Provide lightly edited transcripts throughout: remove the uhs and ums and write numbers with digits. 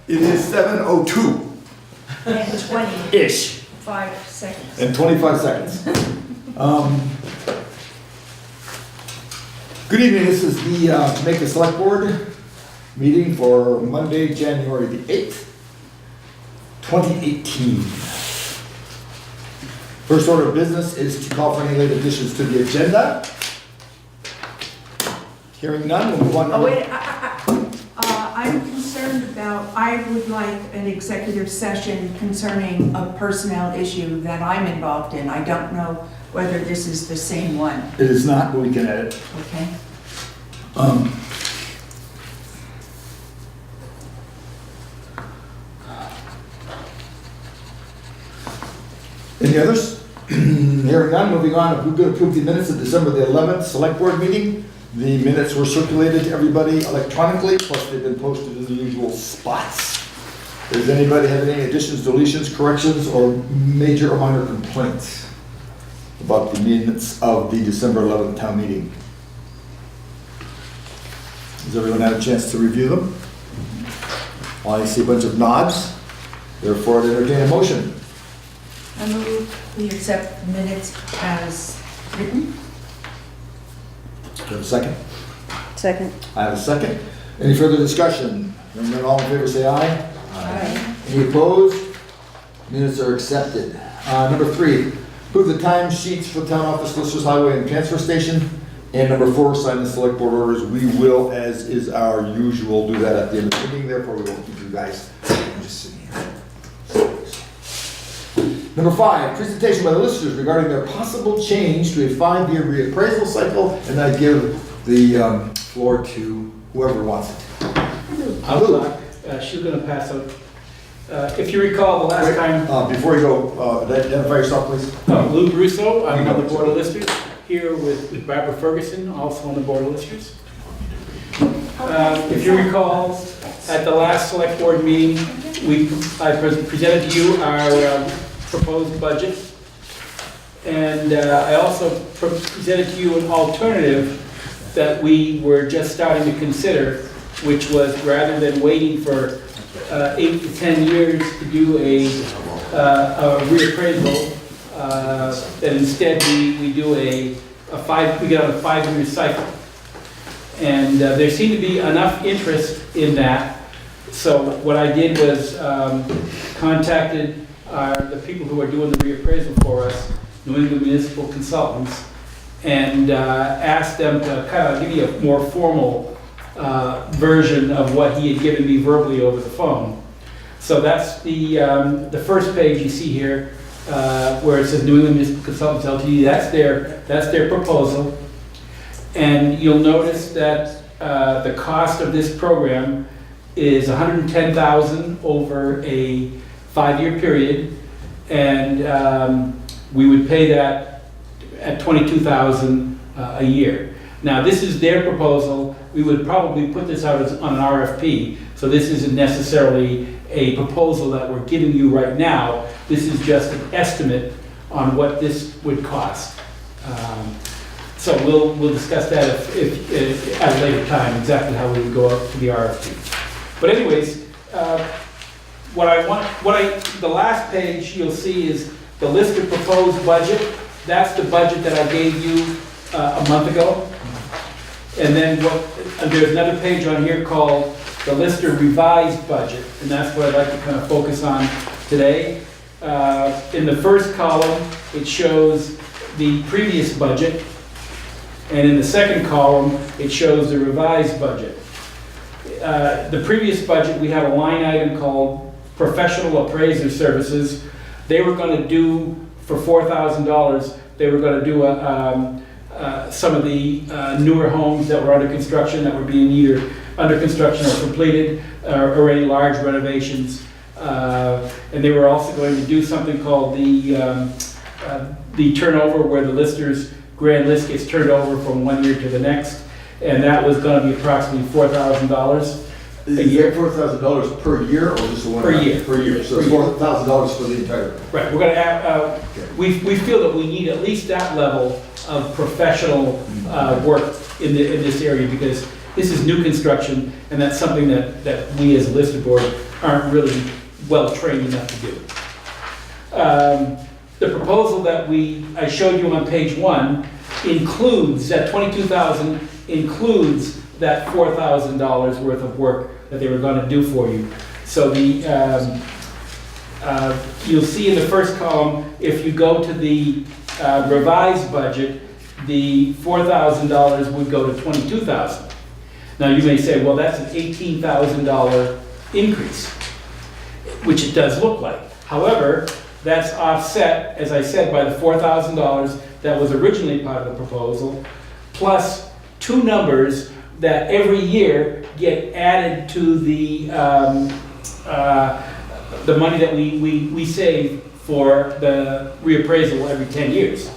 It is 7:02 And 25 ish seconds. and 25 seconds. Good evening, this is the Jamaica Selectboard meeting for Monday, January the 8th, 2018. First order of business is to call for any late additions to the agenda. Hearing none, we'll move on. Oh, wait, I'm concerned about, I would like an executive session concerning a personnel issue that I'm involved in. I don't know whether this is the same one, It is not, but we can edit. okay? Any others? Hearing none, moving on. We're going to approve the minutes of December the 11th Select Board meeting. The minutes were circulated to everybody electronically, plus they've been posted in the usual spots. Does anybody have any additions, deletions, corrections, or major or minor complaints about the minutes of the December 11th town meeting? Has everyone had a chance to review them? I see a bunch of nods. Therefore, I entertain a motion. I move we accept minutes as written. Do you have a second? Second. I have a second. Any further discussion? Hearing none, all in favor say aye. Aye. Any opposed? Minutes are accepted. Number 3, approve the time sheets for town office, listers, highway, and transfer station. And number 4, sign the select board orders. We will, as is our usual, do that at the end of the meeting, therefore we won't keep you guys. I'm just sitting here. Number 5, presentation by the listers regarding their possible change to a 5-year reappraisal cycle, and I give the floor to whoever wants it. I'll talk. She's going to pass out. If you recall, the last time, Before you go, identify yourself, please. Lou Russo, I'm on the Board of Listers, here with Barbara Ferguson, also on the Board of Listers. If you recall, at the last Select Board meeting, I presented to you our proposed budget. And I also presented to you an alternative that we were just starting to consider, which was rather than waiting for 8 to 10 years to do a reappraisal, that instead we do we get on a 5-year cycle. And there seemed to be enough interest in that. So what I did was contacted the people who are doing the reappraisal for us, New England Municipal Consultants, and asked them to kind of give me a more formal version of what he had given me verbally over the phone. So that's the first page you see here, where it says New England Municipal Consultants LTD. That's their proposal, and you'll notice that the cost of this program is $110,000 over a 5-year period, and we would pay that at $22,000 a year. Now, this is their proposal. We would probably put this out on an RFP, so this isn't necessarily a proposal that we're giving you right now. This is just an estimate on what this would cost. So we'll discuss that if at a later time, exactly how we would go up to the RFP. But anyways, the last page you'll see is the list of proposed budget. That's the budget that I gave you a month ago. And then there's another page on here called the Lister revised budget, and that's what I'd like to kind of focus on today. In the first column, it shows the previous budget, and in the second column, it shows the revised budget. The previous budget, we had a line item called professional appraiser services. They were going to do, for $4,000, they were going to do some of the newer homes that were under construction, that were being either under construction or completed, or any large renovations. And they were also going to do something called the turnover, where the lister's grand list gets turned over from one year to the next. And that was going to be approximately $4,000 a year. $4,000 per year, or just one? Per year. Per year, so it's $4,000 for the entire. Right, we're going to add, we feel that we need at least that level of professional work in this area, because This is new construction, and that's something that we as a listed board aren't really well trained enough to do. The proposal that I showed you on page 1 includes, that 22,000 includes that $4,000 worth of work that they were gonna do for you. So you'll see in the first column, if you go to the revised budget, the $4,000 would go to $22,000. Now you may say, well, that's an $18,000 increase, which it does look like. However, that's offset, as I said, by the $4,000 that was originally part of the proposal, plus two numbers that every year get added to the money that we save for the reappraisal every 10 years.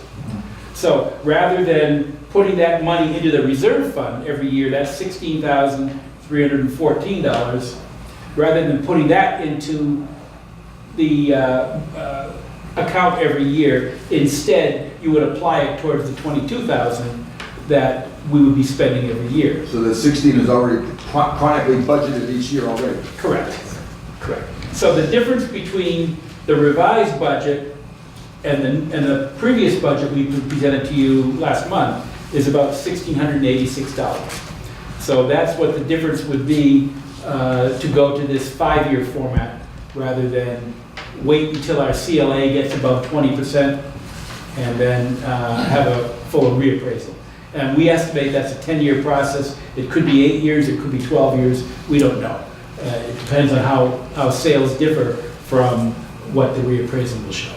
So rather than putting that money into the reserve fund every year, that's $16,314, rather than putting that into the account every year, instead you would apply it towards the $22,000 that we would be spending every year. So the 16 is already chronically budgeted each year already? Correct. Correct. So the difference between the revised budget and the previous budget we presented to you last month is about $1,686. So that's what the difference would be to go to this 5-year format rather than wait until our CLA gets above 20% and then have a full reappraisal. And we estimate that's a 10-year process. It could be 8 years, it could be 12 years, we don't know. It depends on how sales differ from what the reappraisal will show.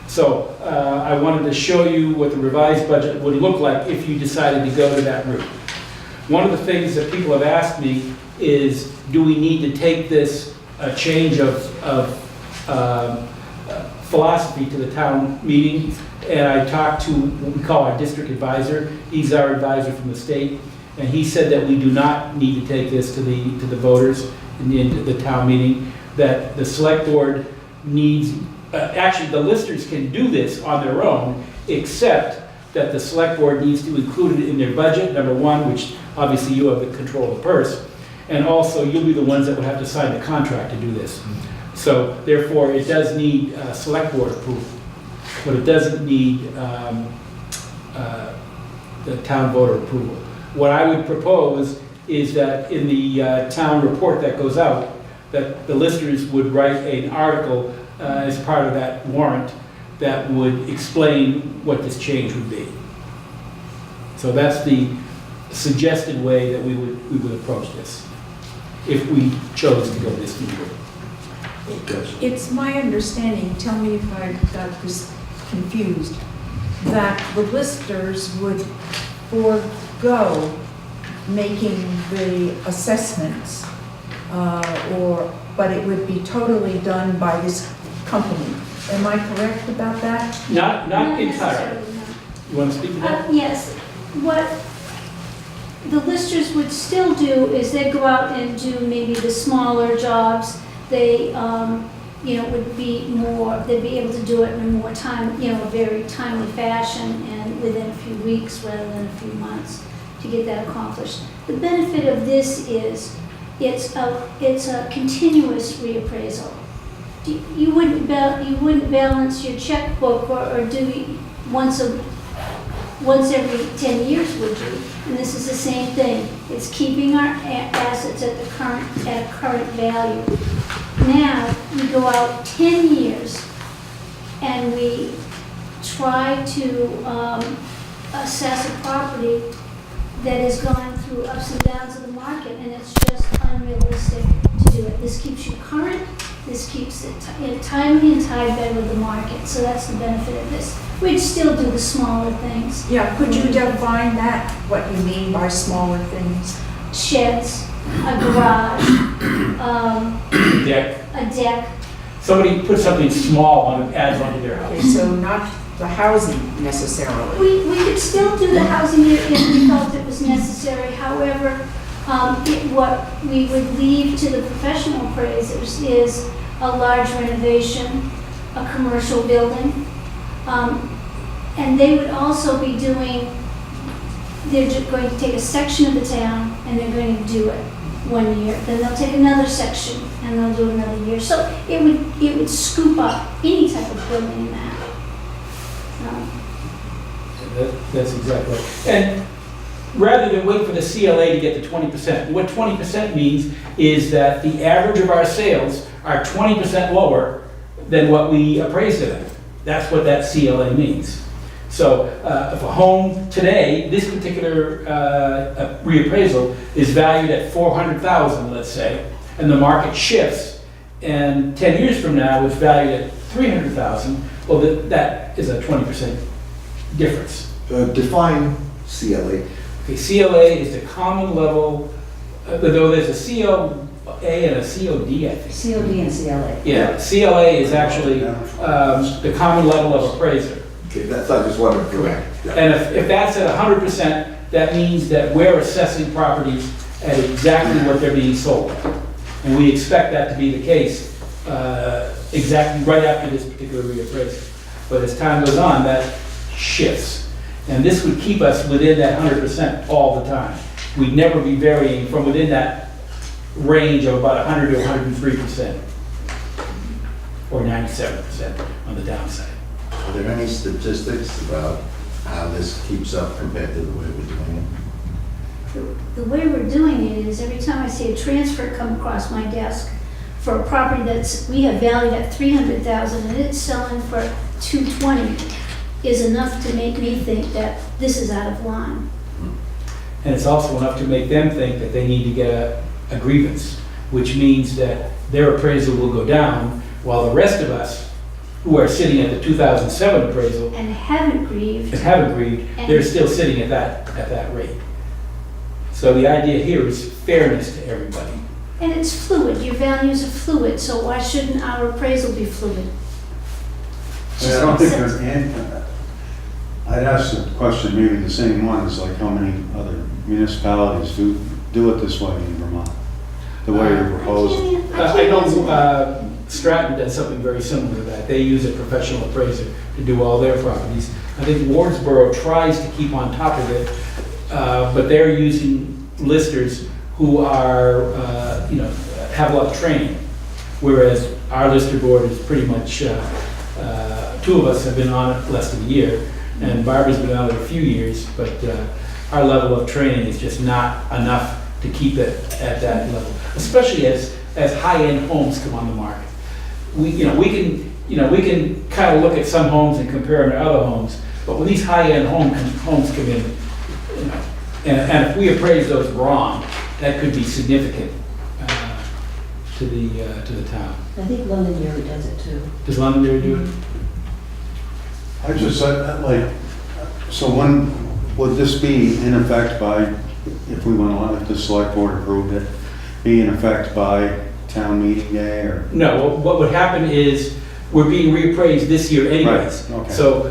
So I wanted to show you what the revised budget would look like if you decided to go to that route. One of the things that people have asked me is, do we need to take this change of philosophy to the town meeting? And I talked to what we call our district advisor. He's our advisor from the state. And he said that we do not need to take this to the voters in the town meeting, that the select board needs, actually the listers can do this on their own, except that the select board needs to include it in their budget, number one, which obviously you have the control of the purse, and also you'll be the ones that would have to sign the contract to do this. So therefore, it does need select board approval, but it doesn't need the town voter approval. What I would propose is that in the town report that goes out, that the listers would write an article as part of that warrant that would explain what this change would be. So that's the suggested way that we would approach this, if we chose to go this route. It's my understanding, tell me if I got this confused, that the listers would forego making the assessments, but it would be totally done by this company. Am I correct about that? Not entirely. necessarily, no. You want to speak to that? Yes, what the listers would still do is they'd go out and do maybe the smaller jobs. They, would be more, they'd be able to do it in a more time, a very timely fashion and within a few weeks rather than a few months to get that accomplished. The benefit of this is it's a continuous reappraisal. You wouldn't balance your checkbook or do once every 10 years, would you? And this is the same thing. It's keeping our assets at a current value. Now we go out 10 years and we try to assess a property that has gone through ups and downs of the market, and it's just unrealistic to do it. This keeps you current. This keeps it timely and tied back with the market. So that's the benefit of this. We'd still do the smaller things. Yeah, could you define that, what you mean by smaller things? Sheds, a garage, Deck. a deck. Somebody put something small on it, adds onto their Okay, house. so not the housing necessarily. We could still do the housing if we felt it was necessary. However, what we would leave to the professional appraisers is a large renovation, a commercial building. And they would also be they're just going to take a section of the town and they're going to do it 1 year. Then they'll take another section and they'll do another year. So it would scoop up any type of building in that. That's exactly right. And rather than wait for the CLA to get to 20%, what 20% means is that the average of our sales are 20% lower than what we appraised it at. That's what that CLA means. So if a home today, this particular reappraisal is valued at $400,000, let's say, and the market shifts, and 10 years from now it's valued at $300,000, well, that is a 20% difference. Define CLA. Okay, CLA is the common level, though there's a COA and a COD, I think. COD and CLA. Yeah, CLA is actually the common level of appraiser. Okay, that's, I just wanted to correct. Yeah. And if that's at 100%, that means that we're assessing properties at exactly what they're being sold at. And we expect that to be the case exactly right after this particular reappraisal. But as time goes on, that shifts. And this would keep us within that 100% all the time. We'd never be varying from within that range of about 100 to 103%, or 97% on the downside. Are there any statistics about how this keeps up compared to the way we're doing it? The way we're doing it is every time I see a transfer come across my desk for a property we have valued at $300,000 and it's selling for $220, is enough to make me think that this is out of line. And it's also enough to make them think that they need to get a grievance, which means that their appraisal will go down, while the rest of us, who are sitting at the 2007 appraisal And haven't grieved. and have agreed, they're still sitting at that rate. So the idea here is fairness to everybody. And it's fluid, your values are fluid, so why shouldn't our appraisal be fluid? I don't think there's, I'd ask the question, maybe the same one, is like how many other municipalities do it this way in Vermont? The way you're proposing. I know Stratton does something very similar to that. They use a professional appraiser to do all their properties. I think Wardsboro tries to keep on top of it, but they're using listers who are, have a lot of training, whereas our lister board is pretty much, two of us have been on it less than a year, and Barbara's been on it a few years, but our level of training is just not enough to keep it at that level, especially as high-end homes come on the market. We can kind of look at some homes and compare them to other homes, but when these high-end homes come in, and if we appraise those wrong, that could be significant to the town. I think Londonderry does it too. Does Londonderry do it? I just said, like, so when would this be in effect by, if we went on, if the select board approved it, be in effect by town meeting day or? No, what would happen is, we're being reappraised this year anyways. Right, okay. So,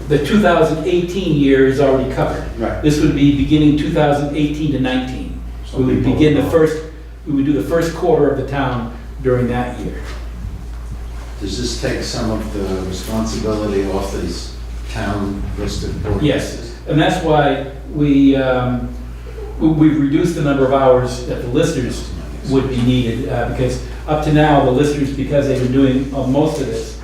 the 2018 year is already covered. Right. This would be beginning 2018 to 19. So We would people begin would we would do the first quarter of the town during that year. Does this take some of the responsibility off these town listed board? Yes, and that's why we've reduced the number of hours that the listers would be needed, because up to now, the listers, because they've been doing most of this,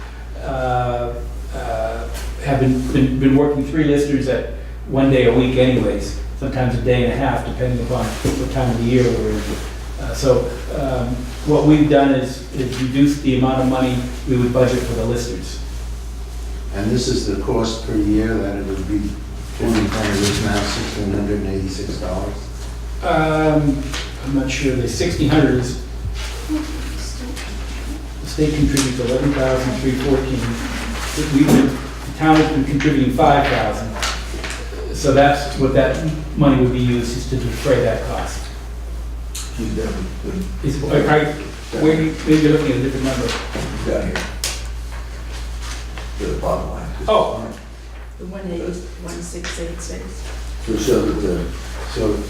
have been working 3 listers at 1 day a week anyways, sometimes a day and a half, depending upon what time of the year we're in. So what we've done is reduce the amount of money we would budget for the listers. And this is the cost per year that it would be, 1500 is now $1,686? I'm not sure, the 1,600 is, the state contributes 11,314. The town has been contributing 5,000. So that's what that money would be used, is to defray that cost. Is, maybe you're looking at a different number. Down here. The bottom line. Oh. The 168.686. To show that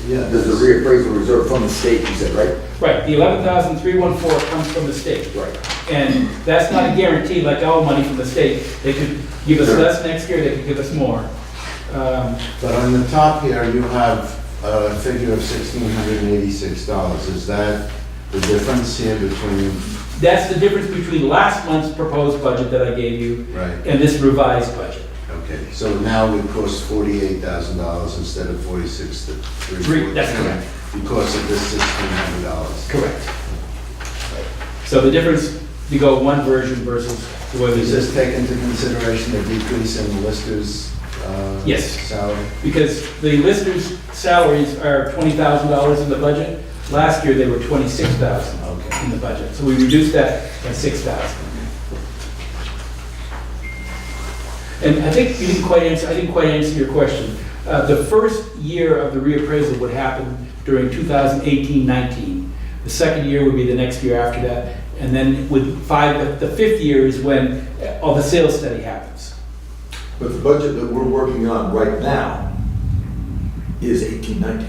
Yeah. there's a reappraisal reserve from the state, you said, right? Right, the 11,314 comes from the state. Right. And that's not a guarantee like all money from the state. They could give us less next year, they could give us more. But on the top here, you have a figure of $1,686. Is that the difference here between, That's the difference between last month's proposed budget that I gave you right? and this revised budget. Okay, so now it would cost $48,000 instead of $46,314. That's correct. Because of this $1,600. Correct. So the difference, you go one version versus the way Does this this take into consideration the decrease in the lister's Yes. salary? because the listers' salaries are $20,000 in the budget. Last year, they were $26,000 Okay. in the budget. So we reduced that by $6,000. And I think you didn't quite answer, I didn't quite answer your question. The first year of the reappraisal would happen during 2018-19. The second year would be the next year after that. And then the fifth year is when all the sales study happens. But the budget that we're working on right now is 18-19.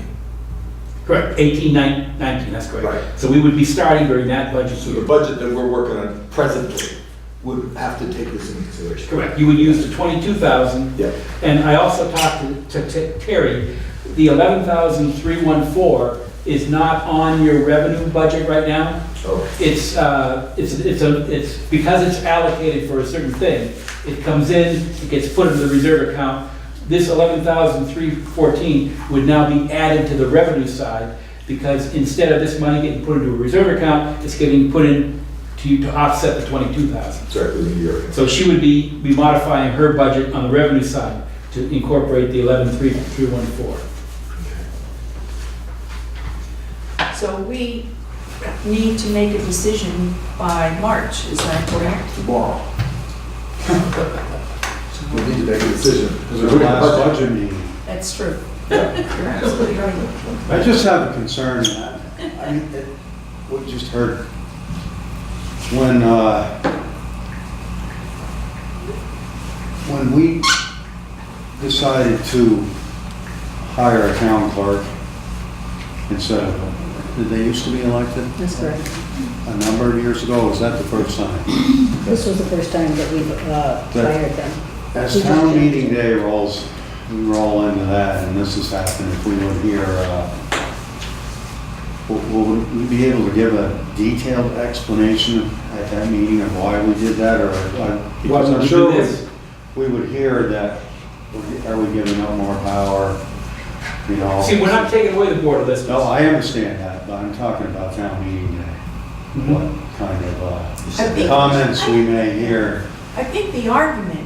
Correct. 18-19, that's correct. Right. So we would be starting during that budget So year. the budget that we're working on presently would have to take this into consideration. Correct. You would use the 22,000. Yeah. And I also talked to Terry, the 11,314 is not on your revenue budget right now. Oh, It's because it's allocated for a certain thing. It comes in, it gets put into the reserve account. This 11,314 would now be added to the revenue side because instead of this money getting put into a reserve account, it's getting put in to offset the 22,000. exactly the year. So she would be modifying her budget on the revenue side to incorporate the 11,314. So we need to make a decision by March, is that correct? Tomorrow. We need to make a decision. Because our last budget meeting, That's true. Yeah. You're absolutely right. I just have a concern, I mean, we just heard, when we decided to hire a town clerk instead of, did they used to be elected That's correct. a number of years ago? Was that the first time? This was the first time that we've hired them. As town meeting day rolls, we roll into that, and this has happened, if we would hear, will we be able to give a detailed explanation at that meeting of why we did that, or, because I'm We sure do this. we would hear that, are we giving up more power, you know? See, we're not taking away the board of listers. No, I understand that, but I'm talking about town meeting day. Mhm. What kind of I think- comments we may hear. I think the argument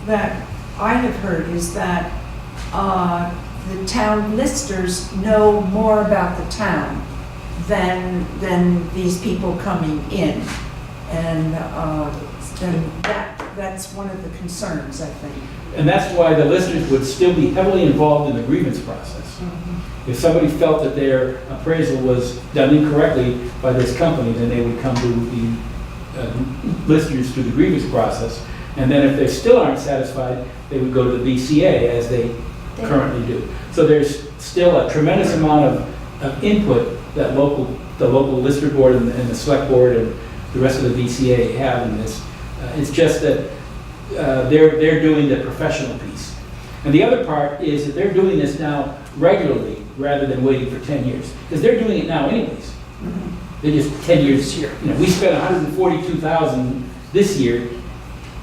that I have heard is that the town listers know more about the town than these people coming in. And that's one of the concerns, I think. And that's why the listers would still be heavily involved in the grievance process. If somebody felt that their appraisal was done incorrectly by this company, then they would come to the listers through the grievance process. And then if they still aren't satisfied, they would go to the VCA as they currently do. So there's still a tremendous amount of input that the local lister board and the select board and the rest of the VCA have in this. It's just that they're doing the professional piece. And the other part is that they're doing this now regularly rather than waiting for 10 years. Because they're doing it now anyways. They're just 10 years here. You know, we spent $142,000 this year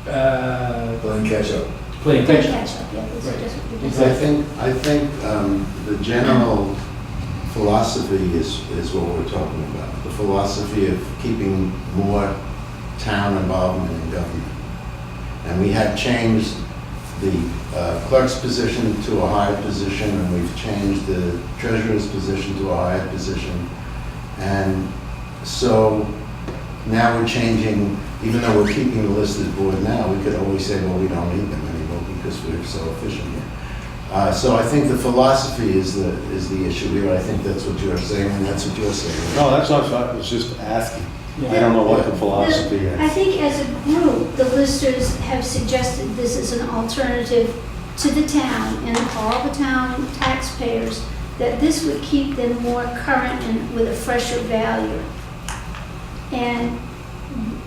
Playing catch up. playing Good catch up. catch up, yeah, it's Right. just- I think the general philosophy is what we're talking about. The philosophy of keeping more town involvement in government. And we have changed the clerk's position to a higher position, and we've changed the treasurer's position to a higher position. And so now we're changing, even though we're keeping the listed board now, we could always say, well, we don't need them anymore because we're so efficient here. So I think the philosophy is the issue here. I think that's what you're saying, and that's what you're saying. No, that's not, I was just asking. I don't know what the philosophy I is. think as a group, the listers have suggested this is an alternative to the town and all the town taxpayers, that this would keep them more current and with a fresher value. And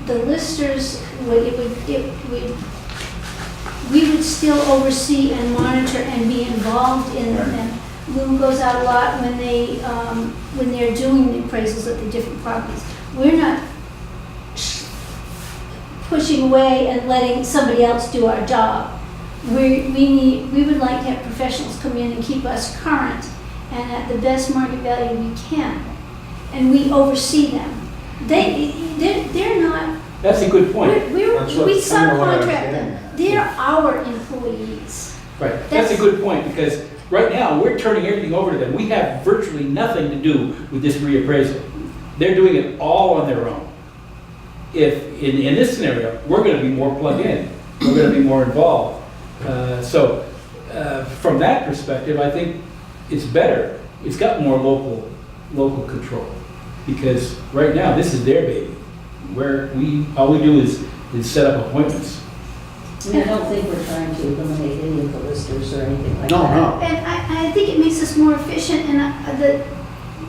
the listers, we would still oversee and monitor and be involved in them. Lou goes out a lot when they're doing the appraisals at the different properties. We're not pushing away and letting somebody else do our job. We would like to have professionals come in and keep us current and at the best market value we can. And we oversee them. They're not, That's a good point. we That's what- we kind of what I was subcontract getting them. at. They're our employees. Right, that's a good point, because right now, we're turning everything over to them. We have virtually nothing to do with this reappraisal. They're doing it all on their own. If, in this scenario, we're gonna be more plugged in, we're gonna be more involved. From that perspective, I think it's better. It's got more local control. Because right now, this is their baby. All we do is set up appointments. I mean, I don't think we're trying to eliminate any of the listers or anything like that. No, no. And I think it makes us more efficient, and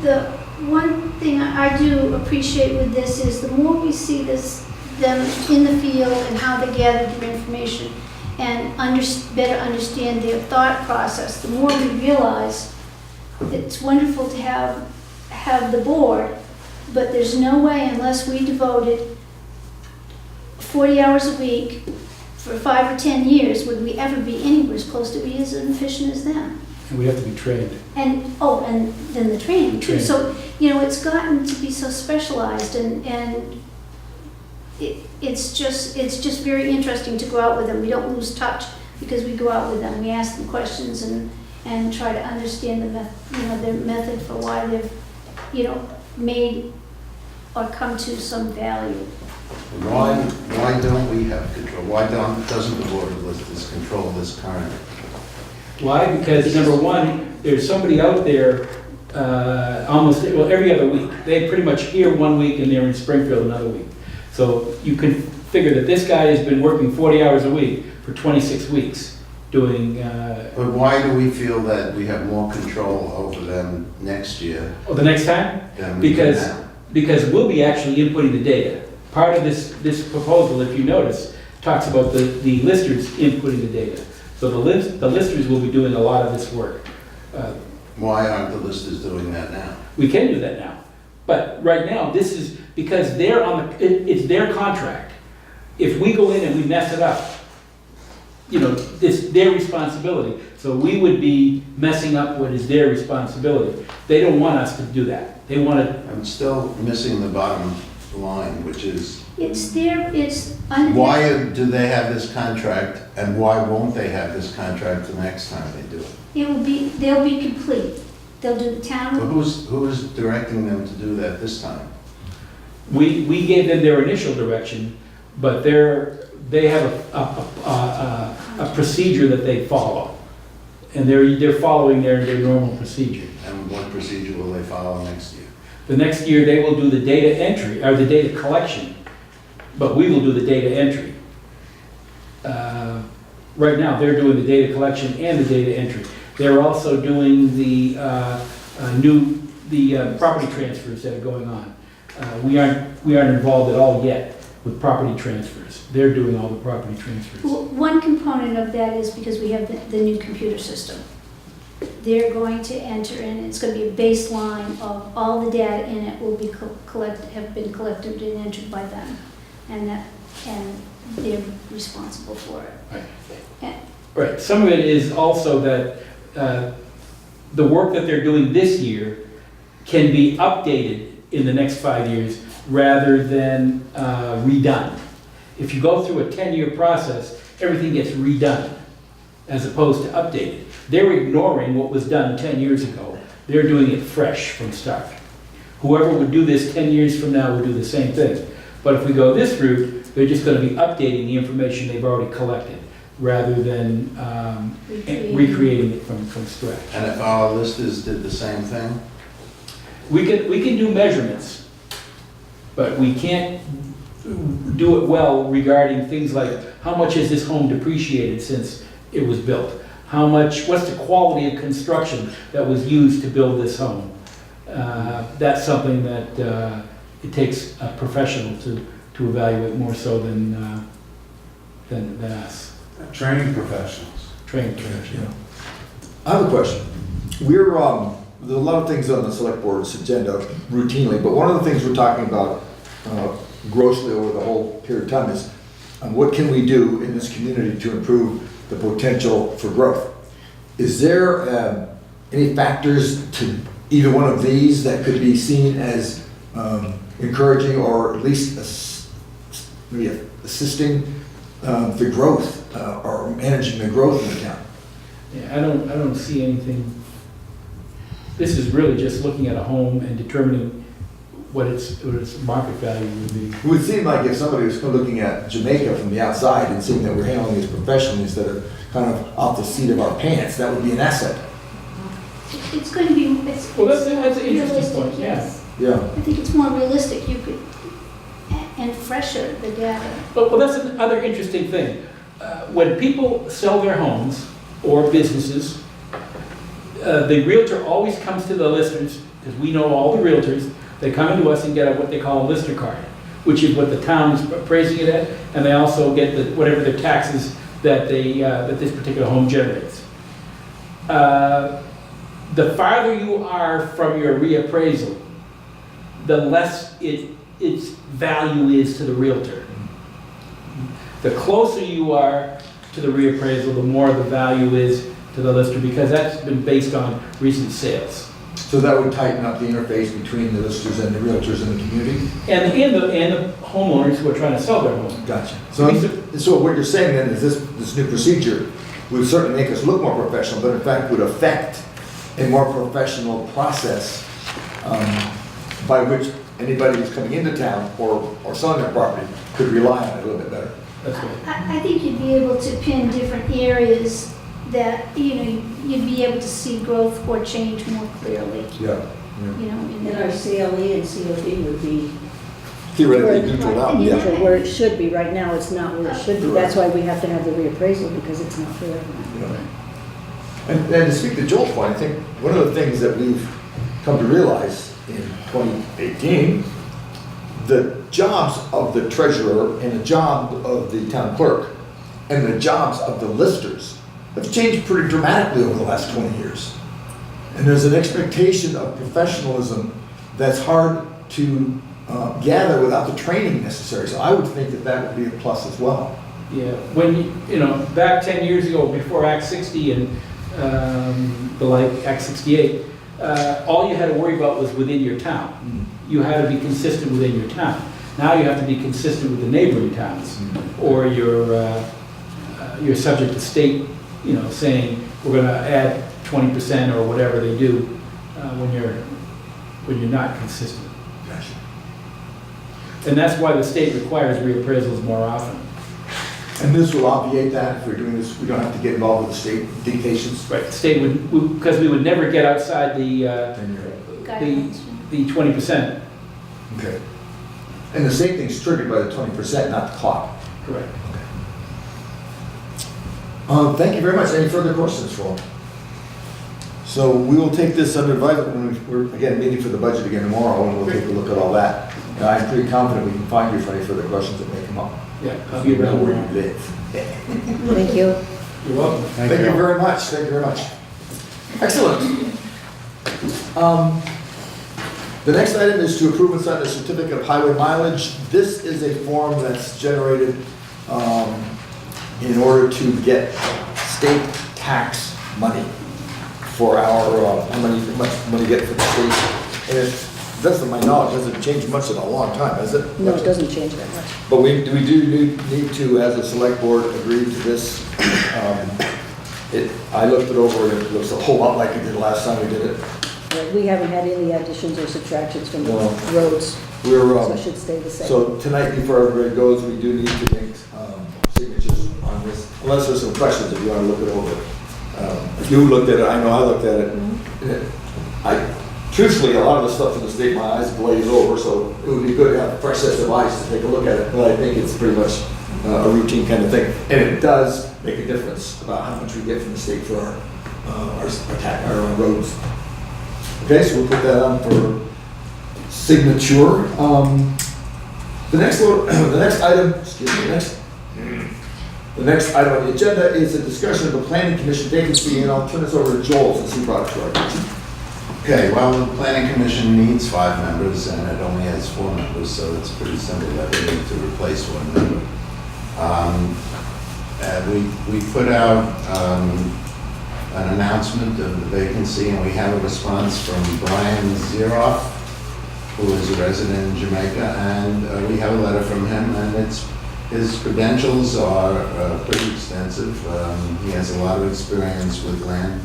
the one thing I do appreciate with this is the more we see them in the field and how they gather their information and better understand their thought process, the more we realize it's wonderful to have the board, but there's no way unless we devoted 40 hours a week for 5 or 10 years, would we ever be anywhere as close to be as efficient as them. And we have to be trained. And then the training too. Training. So, it's gotten to be so specialized and it's just very interesting to go out with them. We don't lose touch because we go out with them. We ask them questions and try to understand their method for why they've, made or come to some value. Why don't we have control? Doesn't the Board of Listers control this currently? Why? Because number one, there's somebody out there every other week. They pretty much here one week and they're in Springfield another week. So you can figure that this guy has been working 40 hours a week for 26 weeks doing... But why do we feel that we have more control over them next year the next time? than we do now? Because we'll be actually inputting the data. Part of this proposal, if you notice, talks about the listers inputting the data. So the listers will be doing a lot of this work. Why aren't the listers doing that now? We can do that now. But right now, this is because they're it's their contract. If we go in and we mess it up, it's their responsibility. So we would be messing up what is their responsibility. They don't want us to do that. They want to... I'm still missing the bottom line, which is, Under why do they have this contract and why won't they have this contract the next time they do it? they'll be complete. They'll do the But town. who's directing them to do that this time? We gave them their initial direction, but they have a procedure that they follow. And they're following their normal procedure. And what procedure will they follow next year? The next year, they will do the data entry, or the data collection, but we will do the data entry. Right now, they're doing the data collection and the data entry. They're also doing the property transfers that are going on. We aren't involved at all yet with property transfers. They're doing all the property transfers. One component of that is because we have the new computer system. They're going to enter in, it's going to be a baseline of all the data in it will be have been collected and entered by them. And they're responsible for it. Right. Right. Some of it is also that the work that they're doing this year can be updated in the next 5 years rather than redone. If you go through a 10-year process, everything gets redone as opposed to updated. They're ignoring what was done 10 years ago. They're doing it fresh from start. Whoever would do this 10 years from now would do the same thing. But if we go this route, they're just going to be updating the information they've already collected rather than recreating it from scratch. And if our listers did the same thing? We can do measurements, but we can't do it well regarding things like how much has this home depreciated since it was built? What's the quality of construction that was used to build this home? That's something that it takes a professional to evaluate more so than us. Training professionals. Trained professional. I have a question. We're, there's a lot of things on the select board's agenda routinely, but one of the things we're talking about grossly over the whole period of time is what can we do in this community to improve the potential for growth? Is there any factors to either one of these that could be seen as encouraging or at least maybe assisting the growth or managing the growth in the town? Yeah, I don't see anything. This is really just looking at a home and determining what its market value would be. It would seem like if somebody was looking at Jamaica from the outside and seeing that we're handling this professionally instead of kind of off the seat of our pants, that would be an asset. It's going to be, it's Well, that's more an interesting realistic, point, yeah. yes. Yeah. I think it's more realistic, you could, and fresher, the data. Well, that's another interesting thing. When people sell their homes or businesses, the realtor always comes to the listers, because we know all the realtors. They come into us and get what they call a lister card, which is what the town is appraising it at, and they also get whatever their taxes that that this particular home generates. The farther you are from your reappraisal, the less its value is to the realtor. The closer you are to the reappraisal, the more the value is to the lister, because that's been based on recent sales. So that would tighten up the interface between the listers and the realtors in the community? And the homeowners who are trying to sell their home. Gotcha. So what you're saying then is this new procedure would certainly make us look more professional, but in fact would affect a more professional process by which anybody who's coming into town or selling their property could rely on it a little bit better. That's right. I think you'd be able to pin different areas that, you'd be able to see growth or change more clearly, Yeah. in And our CLE and COD would be Theoretically neutral out, yeah. neutral where it should be. Right now, it's not where it should be. That's why we have to have the reappraisal, because it's not fair. And to speak to Joel's point, I think one of the things that we've come to realize in 2018, the jobs of the treasurer and the job of the town clerk and the jobs of the listers have changed pretty dramatically over the last 20 years. And there's an expectation of professionalism that's hard to gather without the training necessary. So I would think that would be a plus as well. Yeah, when back 10 years ago, before Act 60 and Act 68, all you had to worry about was within your town. You had to be consistent within your town. Now you have to be consistent with the neighboring towns, or you're subject to state, saying we're going to add 20% or whatever they do when you're not consistent. Gotcha. And that's why the state requires reappraisals more often. And this will obviate that. If we're doing this, we don't have to get involved with the state dictations. Right, the state would, because we would never get outside the guidelines. 20%. Okay. And the same thing's triggered by the 20%, not the clock. Correct. Thank you very much. Any further questions for him? So we will take this under advisement when we're, again, meeting for the budget again tomorrow, and we'll take a look at all that. And I'm pretty confident we can find you for any further questions that may come up. Yeah, I'll You be know around. where you live. Thank you. You're welcome. Thank you very much. Thank you very much. Excellent. The next item is to approve and sign the certificate of highway mileage. This is a form that's generated in order to get state tax money for our, how much money we get from the state. And it, best of my knowledge, hasn't changed much in a long time, has it? No, it doesn't change that much. But we do need to, as a select board, agree to this. I looked it over and it looks a whole lot like it did last time we did it. We haven't had any additions or subtractions from the No. roads, We're, so it should stay the same. so tonight, before everybody goes, we do need to make signatures on this, unless there's some questions, if you want to look it over. If you looked at it, I know I looked at it. And truthfully, a lot of the stuff in the state, my eyes glaze over, so it would be good to have a fresh set of eyes to take a look at it. But I think it's pretty much a routine kind of thing. And it does make a difference about how much we get from the state for our roads. Okay, so we'll put that on for signature. The next item, excuse me, The next item on the agenda is a discussion of the planning commission vacancy, and I'll turn this over to Joel since he brought it to our attention. Okay, well, the planning commission needs 5 members, and it only has 4 members, so it's pretty simple that we need to replace 1 member. We put out an announcement of the vacancy, and we have a response from Brian Zeroff, who is a resident in Jamaica, and we have a letter from him, and his credentials are pretty extensive. He has a lot of experience with land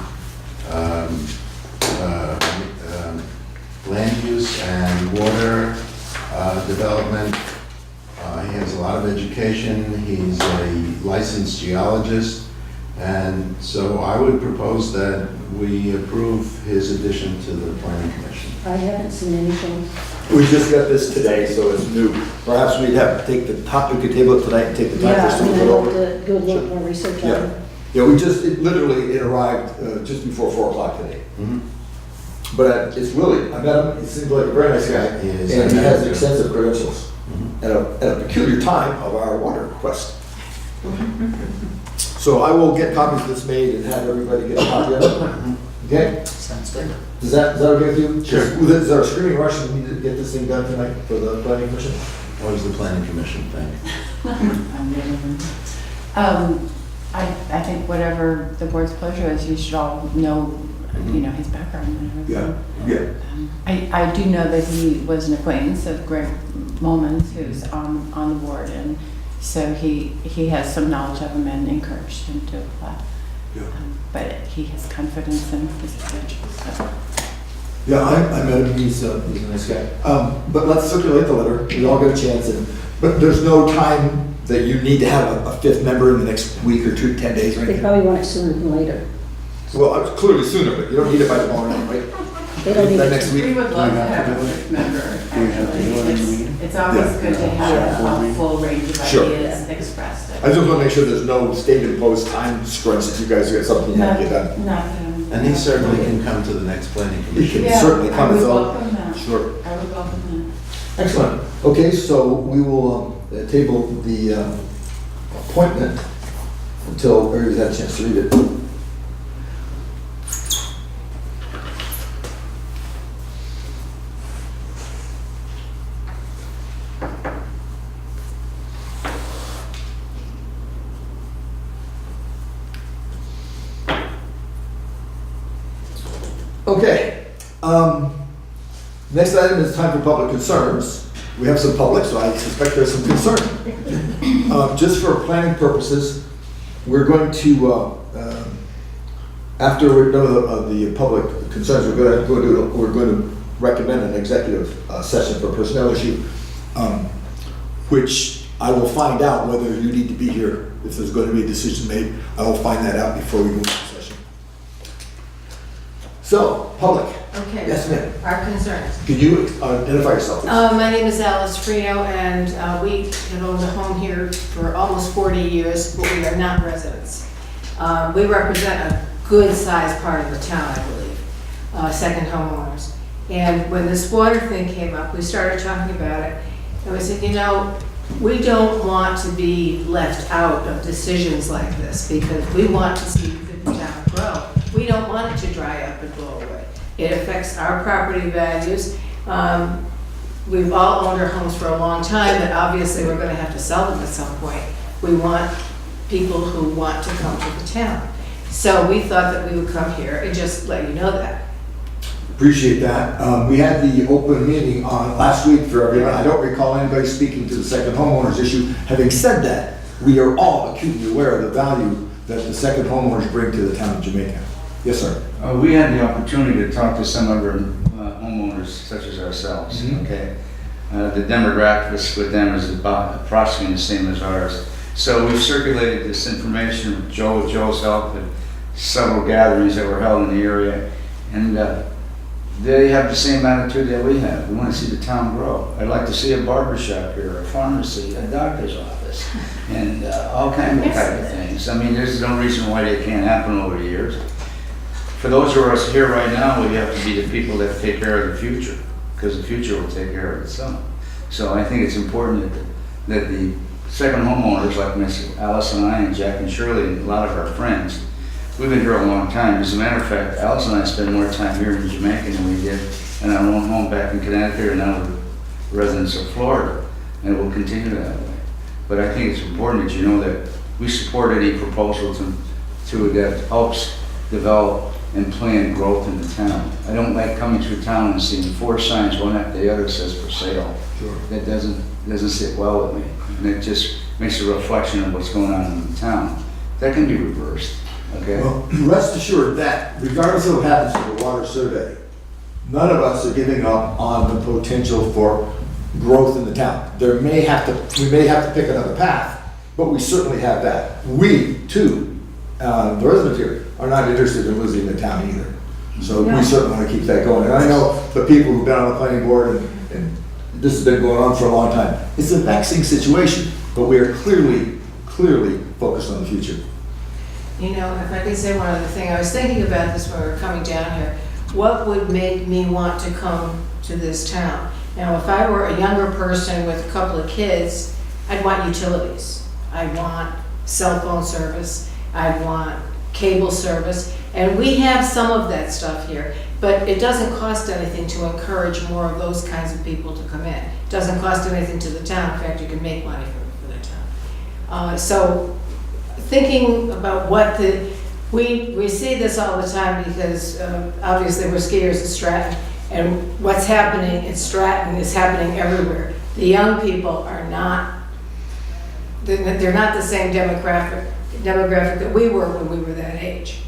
use and water development. He has a lot of education. He's a licensed geologist. And so I would propose that we approve his addition to the planning commission. I haven't seen anything. We just got this today, so it's new. Perhaps we'd have to take the topic, we could table it tonight and take the time Yeah, for us to and look I it want over. to go look more research on Yeah. it. Yeah, it arrived just before 4 o'clock today. Mhm. But it's really, I met him, he seems like a very nice guy. He is. And he has extensive credentials Mhm. at a peculiar time of our water quest. So I will get copies of this made and have everybody get a copy of it. Okay? Sounds good. Is that okay with you? Sure. Is there a screaming rush and we need to get this thing done tonight for the planning commission? What does the planning commission think? I think whatever the board's pleasure is, you should all know, his background and everything. Yeah. I do know that he was an acquaintance of Greg Mullins, who's on the board, and so he has some knowledge of him and encouraged him to apply. Yeah. But he has confidence in his credentials, so. Yeah, I met him, he's a nice guy. But let's circulate the letter, we all get a chance, but there's no time that you need to have a 5th member in the next week or 2, 10 days or They anything? probably want it sooner than later. Well, clearly sooner, but you don't need it by tomorrow night, right? They don't need By it. next We week? would love to Do we have to have a do it? fifth member, Do we have to do it in the actually. meeting? It's always Yeah. good to have a full range of Sure. ideas expressed. I just want to make sure there's no state imposed time crunch if you guys get something you have to get done. Nothing. And he certainly can come to the next planning He commission. can certainly come I as would well. welcome that. Sure. I would welcome that. Excellent. Okay, so we will table the appointment until everybody's had a chance to read it. Okay. Next item is time for public concerns. We have some public, so I suspect there's some concern. Just for planning purposes, we're going to, after we're done with the public concerns, we're going to recommend an executive session for a personnel issue, which I will find out whether you need to be here. If there's going to be a decision made, I will find that out before we go into session. So, public. Okay. Yes, ma'am. Our concerns. Could you identify yourself, please? My name is Alice Frino, and we have owned a home here for almost 40 years, but we are not residents. We represent a good-sized part of the town, I believe, second homeowners. And when this water thing came up, we started talking about it, and we said, we don't want to be left out of decisions like this, because we want to see the town grow. We don't want it to dry up and go away. It affects our property values. We've all owned our homes for a long time, but obviously we're going to have to sell them at some point. We want people who want to come to the town. So we thought that we would come here and just let you know that. Appreciate that. We had the open meeting on last week for everyone. I don't recall anybody speaking to the second homeowners issue. Having said that, we are all acutely aware of the value that the second homeowners bring to the town of Jamaica. Yes, sir. We had the opportunity to talk to some other homeowners such as ourselves, Mhm. okay? The demographics with them is about approximately the same as ours. So we've circulated this information with Joe's help at several gatherings that were held in the area. And they have the same attitude that we have. We want to see the town grow. I'd like to see a barber shop here, a pharmacy, a doctor's office, and all kinds of type of things. I mean, there's no reason why they can't happen over the years. For those of us here right now, we have to be the people that take care of the future, because the future will take care of itself. So I think it's important that the second homeowners like Miss Alice and I and Jack and Shirley and a lot of our friends, we've been here a long time. As a matter of fact, Alice and I spend more time here in Jamaica than we did in our own home back in Connecticut, and now we're residents of Florida, and it will continue that way. But I think it's important that you know that we support any proposal that helps develop and plan growth in the town. I don't like coming to a town and seeing 4 signs, one after the other that says for sale. Sure. That doesn't sit well with me, and it just makes a reflection of what's going on in the town. That can be reversed, okay? Well, rest assured that regardless of what happens to the water survey, none of us are giving up on the potential for growth in the town. We may have to pick another path, but we certainly have that. We, too, the residents here, are not interested in losing the town either. So we certainly want to keep that going. And I know the people who've been on the planning board, and this has been going on for a long time. It's a vexing situation, but we are clearly focused on the future. You know, if I could say one other thing, I was thinking about this when we were coming down here. What would make me want to come to this town? Now, if I were a younger person with a couple of kids, I'd want utilities. I'd want cell phone service. I'd want cable service. And we have some of that stuff here, but it doesn't cost anything to encourage more of those kinds of people to come in. It doesn't cost anything to the town. In fact, you can make money for the town. So thinking about what we see this all the time because obviously we're skiers at Stratton, and what's happening in Stratton is happening everywhere. The young people are not, they're not the same demographic that we were when we were that age.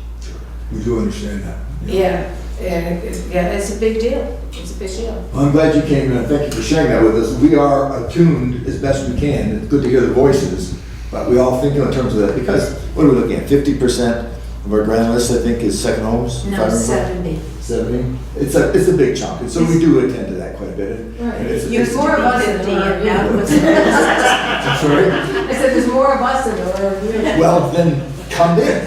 We do understand that. Yeah, and it's a big deal. It's a big deal. Well, I'm glad you came in, and thank you for sharing that with us. We are attuned as best we can. It's good to hear the voices, but we all think in terms of that, because what are we looking at? 50% of our grand list, I think, is second homes? if I No, remember. 70. 70? It's a big chunk, and so we do attend to that quite a bit. And There's more of us than there are. I'm sorry? I said there's more of us than there are. Well, then come in.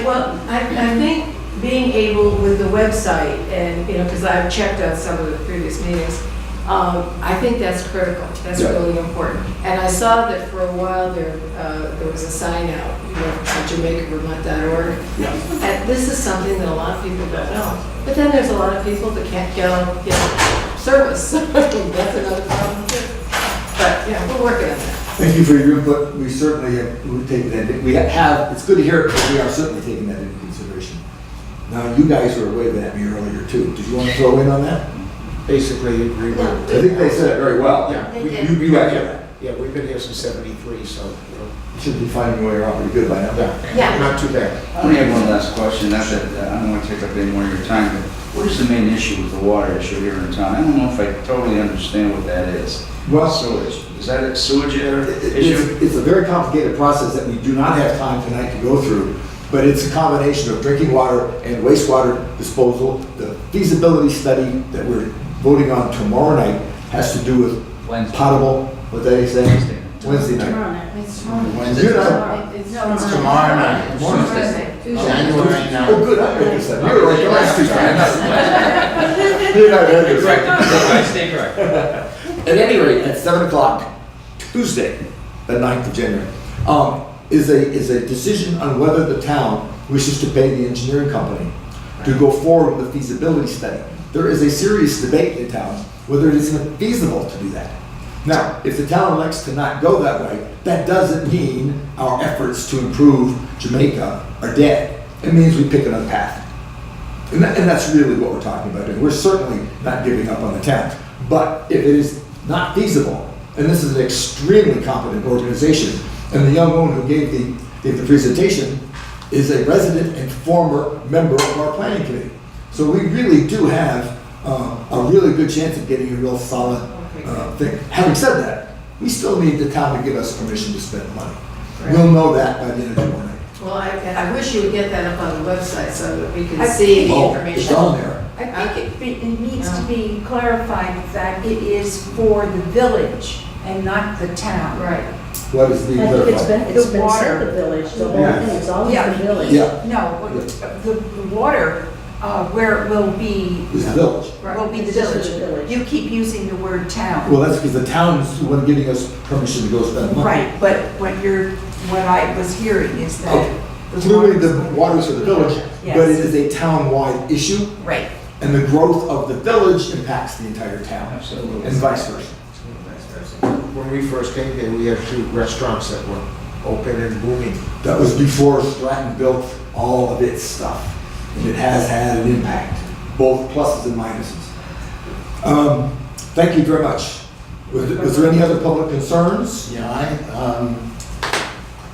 Well, I think being able with the website and, because I've checked out some of the previous meetings, I think that's critical. That's Yeah. really important. And I saw that for a while there was a sign out, at JamaicaVermont.org. Yeah. And this is something that a lot of people don't know. But then there's a lot of people that can't get service. That's another problem too. But, we're working on that. Thank you for your input. We certainly have taken that. It's good to hear, but we are certainly taking that into consideration. Now, you guys were waving at me earlier too. Did you want to throw in on that? Basically agree with. I think they said it very well. Yeah. You got it. Yeah, we've been here since '73, so, You should be finding your way around pretty good by now. Yeah. not too bad. I only have one last question, not that, I don't want to take up any more of your time, but what is the main issue with the water issue here in town? I don't know if I totally understand what that is. Well, Sewage, is that a sewage issue? it's a very complicated process that we do not have time tonight to go through, but it's a combination of drinking water and wastewater disposal. The feasibility study that we're voting on tomorrow night has to do with Wednesday. potable, what they say? Wednesday night. It's tomorrow. Wednesday night? It's tomorrow night. Tuesday. January 9th. Oh, good, I picked this up. You're right, the last two times. You're not ready to correct. I stay correct. At any rate, at 7 o'clock, Tuesday, the 9th of January, is a decision on whether the town wishes to pay the engineering company to go forward with a feasibility study. There is a serious debate in town whether it is even feasible to do that. Now, if the town elects to not go that way, that doesn't mean our efforts to improve Jamaica are dead. It means we pick another path. And that's really what we're talking about. And we're certainly not giving up on the town. But if it is not feasible, and this is an extremely competent organization, and the young woman who gave the presentation is a resident and former member of our planning committee. So we really do have a really good chance of getting a real solid thing. Having said that, we still need the town to give us permission to spend money. Right. We'll know that by the end of tomorrow night. Well, I wish you would get that up on the website so that we can see the Oh, it's information. on there. I think it needs to be clarified that it is for the village and not the town. Right. What is the I think it's clarified? been The water. said the village, the whole Yeah. thing, it's always Yeah. the village. Yeah. No, the water where it will be, Is the village. will be the It's just for the village. village. You keep using the word town. Well, that's because the town's the one giving us permission to go spend money. Right, but what I was hearing is that. Clearly, the water is for the village, Yes. but it is a town-wide issue, Right. and the growth of the village impacts the entire town, Absolutely. and vice versa. When we first came here, we had 2 restaurants that were open and booming. That was before Stratton built all of its stuff, and it has had an impact, both pluses and minuses. Thank you very much. Was there any other public concerns? Yeah,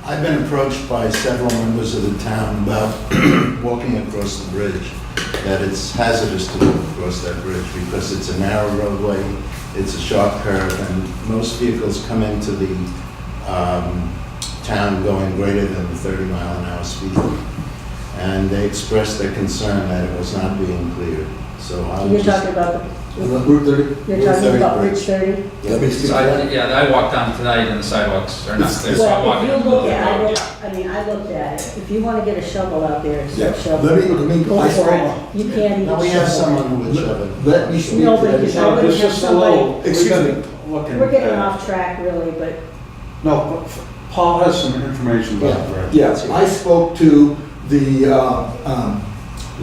I've been approached by several members of the town about walking across the bridge, that it's hazardous to walk across that bridge because it's a narrow roadway, it's a sharp curve, and most vehicles come into the town going greater than the 30-mile-an-hour speed limit. And they expressed their concern that it was not being cleared. So I You're was talking about, Route 30? you're talking about Bridge 30? Let me speak to So I, that. yeah, I walked down tonight and the sidewalks are not there, so I'm Well, walking. if you look at Yeah. it, I mean, I looked at it. If you want to get a shovel out there, it's Yeah, a shovel. let me, Go I for spoke, it. You can't even. Now, we have shovel. someone who would shove it. let me speak to No, but that you issue. know, It's just a little, we Excuse gotta me. look in. We're getting off track really, but No, but Paul has some information about the bridge. Yes, I spoke to the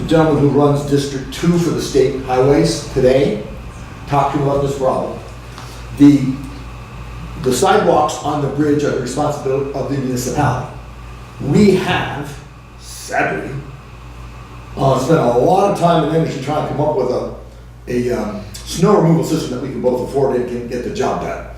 gentleman who runs District 2 for the state highways today, talked to him about this problem. The sidewalks on the bridge are the responsibility of the municipality. We have, sadly, spent a lot of time and energy trying to come up with a snow removal system that we can both afford and can get the job done.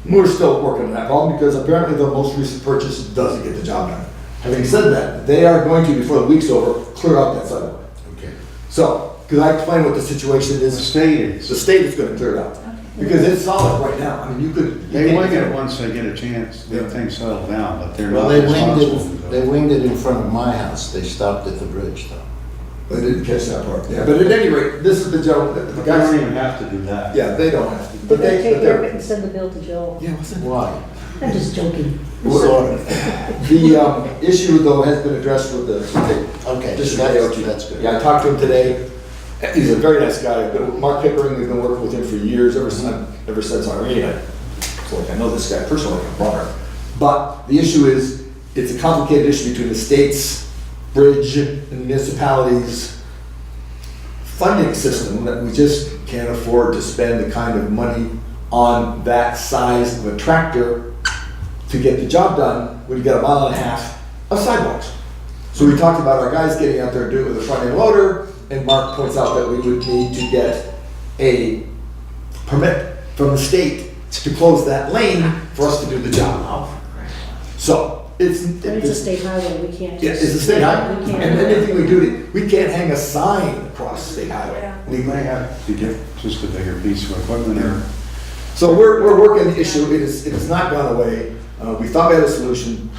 We're still working on that problem because apparently the most recent purchase doesn't get the job done. Having said that, they are going to, before the week's over, clear out that sidewalk. Okay. So, because I explained what the situation The is, state is. the state is gonna clear it out. Because it's solid right now. I mean, you could. They wing it once they get a chance, Yeah. let things settle down, but they're Well, not they winged responsible. it, they winged it in front of my house. They stopped at the bridge, though. I didn't catch that part. Yeah, but at any rate, this is the gentleman, the They don't guys. even have to do that. Yeah, they don't have to. they're But going to take but care of they're. it and send the bill to Joel. Yeah, what's that? Why? I'm just joking. Sort of. The issue though has been addressed with the state. Okay, District AOT. that's good. Yeah, I talked to him today. He's a very nice guy. But Mark Pickering, we've been working with him for years, ever since Irene. So like, I know this guy personally, like a brother. But the issue is, it's a complicated issue between the state's bridge and municipalities' funding system that we just can't afford to spend the kind of money on that size of a tractor to get the job done when you got 1.5 miles of sidewalks. So we talked about our guys getting out there and doing it with a front end loader, and Mark points out that we would need to get a permit from the state to close that lane for us to do the job. So, But it's a state highway, we can't yeah, just. it's a state highway, We can't and do that. anything we do, we can't hang a sign across the state highway. We may have to get just a bigger piece of equipment or. So we're working the issue, it has not gone away. We thought we had a solution,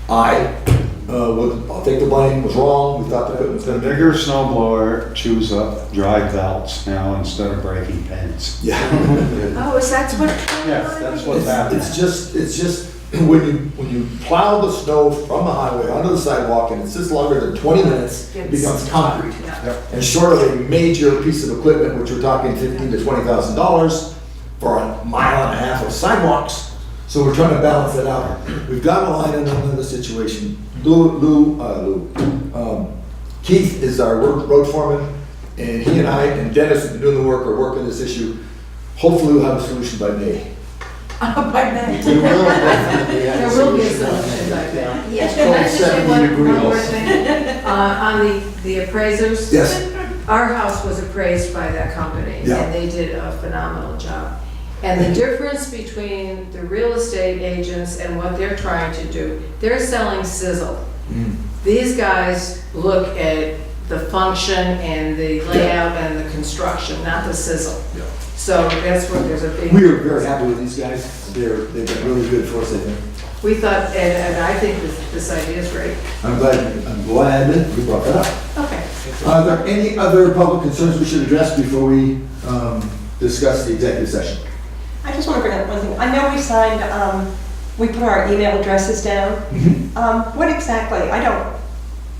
I'll take the blame, was wrong, we thought the equipment was The gonna be. bigger snow blower chews up dry belts now instead of breaking pins. Yeah. Oh, is that what? Yes, that's what's happening. It's just, when you plow the snow from the highway onto the sidewalk and it's just longer than 20 minutes, it becomes concrete. And short of a major piece of equipment, which we're talking $15,000 to $20,000 for 1.5 miles of sidewalks, so we're trying to balance it out. We've got a line in another situation. Keith is our road foreman, and he and I and Dennis have been doing the work, are working this issue. Hopefully we'll have a solution by May. By then. We will definitely have There will be a solution. solution like that. Yes. Can I just say 70 one more degrees. thing? On the appraisers? Yes. Our house was appraised by that company, Yeah. and they did a phenomenal job. And the difference between the real estate agents and what they're trying to do, they're selling sizzle. These guys look at the function and the layout and the construction, not the sizzle. Yeah. So that's where there's a big. We are very happy with these guys. They've been really good for us, I think. We thought, and I think this idea is great. I'm glad you brought that up. Okay. Are there any other public concerns we should address before we discuss the executive session? I just want to bring up one thing. I know we signed, we put our email addresses down. What exactly? I don't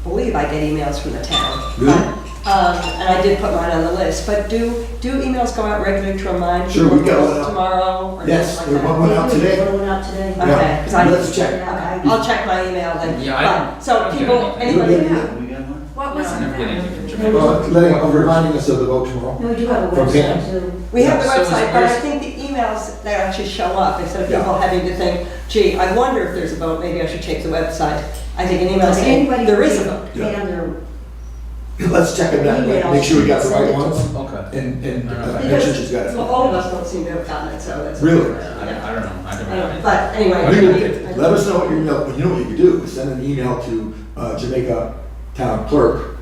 believe I get emails from the town. Really? And I did put mine on the list, but do emails go out regularly to remind Sure, people we got one out. tomorrow? or Yes, something like one that? went out today. One went out today. Okay, 'cause I- Let's check. Okay, I'll check my email then. Yeah, I- But, so people, anybody, Yeah. We got one? What was I it? never get anything from Jamaica. Reminding us of the vote tomorrow. No, we do have a From Pam. website too. we have the So is website, but I yours- think the emails that actually show up, instead of Yeah. people having to think, gee, I wonder if there's a vote, maybe I should check the website. I think an email saying, Anybody there is a can vote. Yeah. Pam their Let's check it that way, emails, make sure we got the send right it to ones, them. Okay. and make Because, sure she's got it. well, all of us don't seem to have gotten it, so that's. Really? I don't know, I never have any. But anyway. Okay, let us know what your email, you know what you could do, is send an email to Jamaica Town Clerk,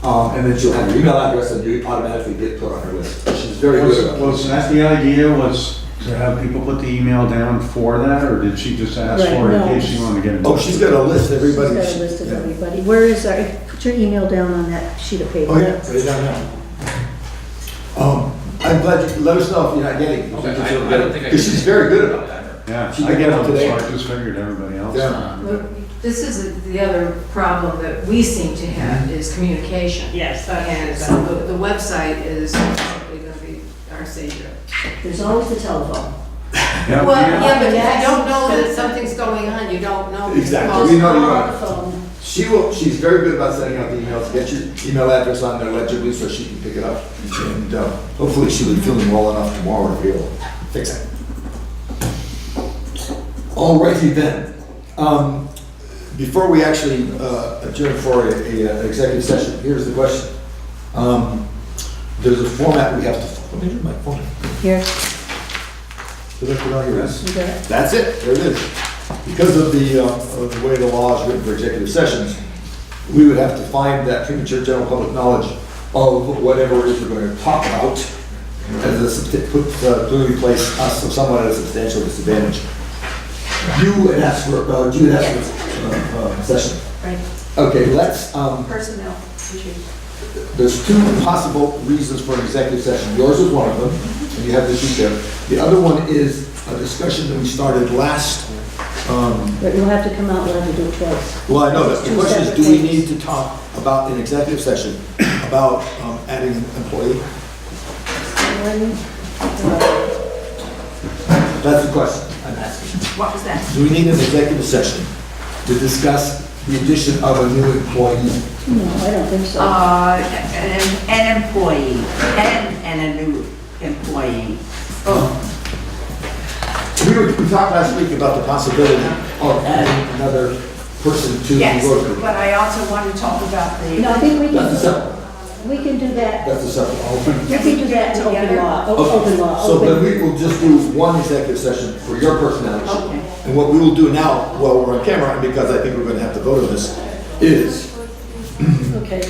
and then she'll have your email address and you automatically get put on her list. She's very good at Was that the idea, was to have people put the email down for that, or did she just ask Right, for it in no. case she wanted to get it? Oh, she's got a list, She's everybody. got a list of Yeah. everybody. Where is our, put your email down on that sheet of paper. Oh, yeah, write it down now. I'm glad you, let us know if you're not getting it. Okay, I don't think I Because she's very good about that. Yeah, She I got get one them, today. so I just figured everybody else. Yeah. This is the other problem that we seem to have is communication. Yes, And the website is simply going to be our savior. There's always the telephone. Yeah, Well, yeah. yeah, but if you don't know that something's going on, you don't know. Exactly. We know you're Call right. the phone. She's very good about sending out the emails, get your email address on there legibly so she can pick it up. And hopefully she'll be feeling well enough tomorrow to be able to fix it. All righty then. Before we actually adjourn for a executive session, here's the question. There's a format we have to, let me do my phone. Here, Did I put on your list? you got it? That's it, there it is. Because of the way the law is written for executive sessions, we would have to find that premature general public knowledge of whatever it is we're going to talk about, as clearly place us or someone at a substantial disadvantage. You had asked for, session. Right, Okay, let's, personnel issue. there's two possible reasons for an executive session. Yours is one of them, and you have the sheet there. The other one is a discussion that we started last, But you'll have to come out, we'll have to do it twice. well, I know that. The Two question is, separate do we things. need to talk about in executive session about adding an employee? That's the question I'm asking. What was that? Do we need an executive session to discuss the addition of a new employee? No, I don't think so. An employee and a new employee. We talked last week about the possibility of adding another person to the Yes, road. but I also want to talk about the. No, I think we That's a separate, we can do that, that's a separate. Open. we can do that in open law, open law. So then open- we will just do one executive session for your personnel issue. Okay. And what we will do now, while we're on camera, and because I think we're going to have to vote on this, is, Okay.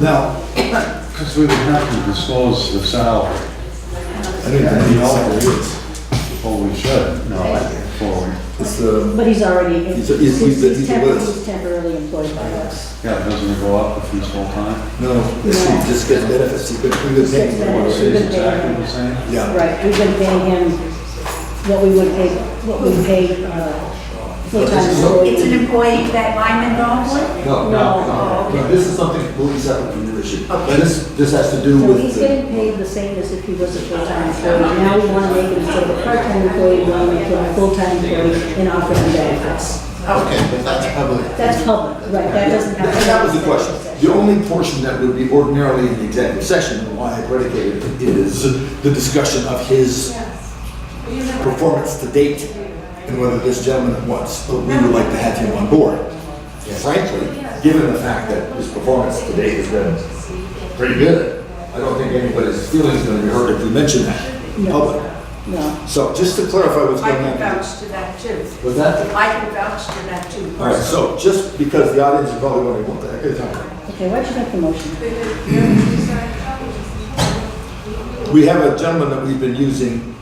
now, Because we would have to disclose the salary. I don't even know what it is. Well, we should, no, before we, It's the, But he's already, He's he's with us. he's temporarily employed by us. yeah, doesn't it go up if he's full-time? no, this he just gets benefits, he could, we would Gets take. benefits. Stays exactly the same? Yeah. Right, we've been paying him what we would pay, what we pay, full-time employee. It's an employee that I'm involved with? No, No. no, this is something completely separate from your issue. But this has to do So with. he's the- getting paid the same as if he was a full-time employee. Now we want to make it instead of a part-time employee, we want to make him a full-time employee and offer him benefits. Okay, but that's public. That's public, right, that doesn't have. And that was the question. The only portion that would be ordinarily in the executive session, and why I predicated it, is the discussion of his performance to date and whether this gentleman wants, or we would like to have him on board. Frankly, given the fact that his performance to date has been pretty good, I don't think anybody's feelings are going to be hurt if we mention that in public. No. So just to clarify what's I going can on. vouch to that too. Was that? I can vouch to that too. All right, so just because the audience is probably wondering, what the heck are you talking about? Okay, why'd you make the motion? We have a gentleman that we've been using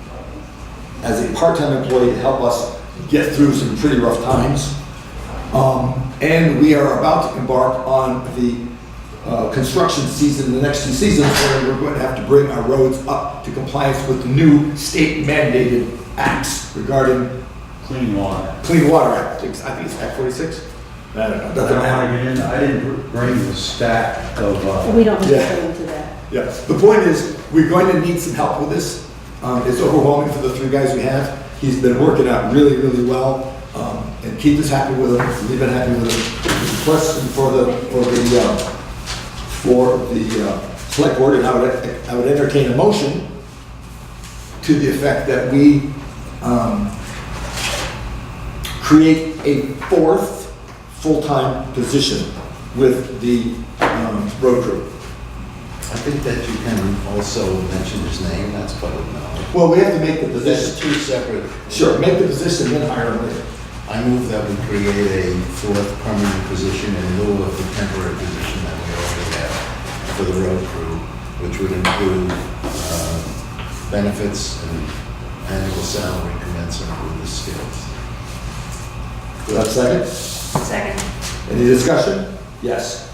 as a part-time employee to help us get through some pretty rough times. And we are about to embark on the construction season, the next two seasons, where we're going to have to bring our roads up to compliance with the new state mandated acts regarding Clean water. Clean Water Act. I think it's Act 46. I don't know, I doesn't don't matter. wanna get in, I didn't bring the stack of, We don't have to Yeah. go into that. Yeah, the point is, we're going to need some help with this. It's overwhelming for the three guys we have. He's been working out really, really well, and Keith is happy with him, we've been happy with him. The question for the select board, and I would entertain a motion to the effect that we create a fourth full-time position with the road crew. I think that you can also mention his name, that's public knowledge. Well, we have to make the There's position. two separate. Sure, make the position, then hire him later. I move that we create a fourth permanent position in lieu of the temporary position that we already have for the road crew, which would include benefits and annual salary commensurate with the skills. Do I have a second? Second. Any discussion? Yes.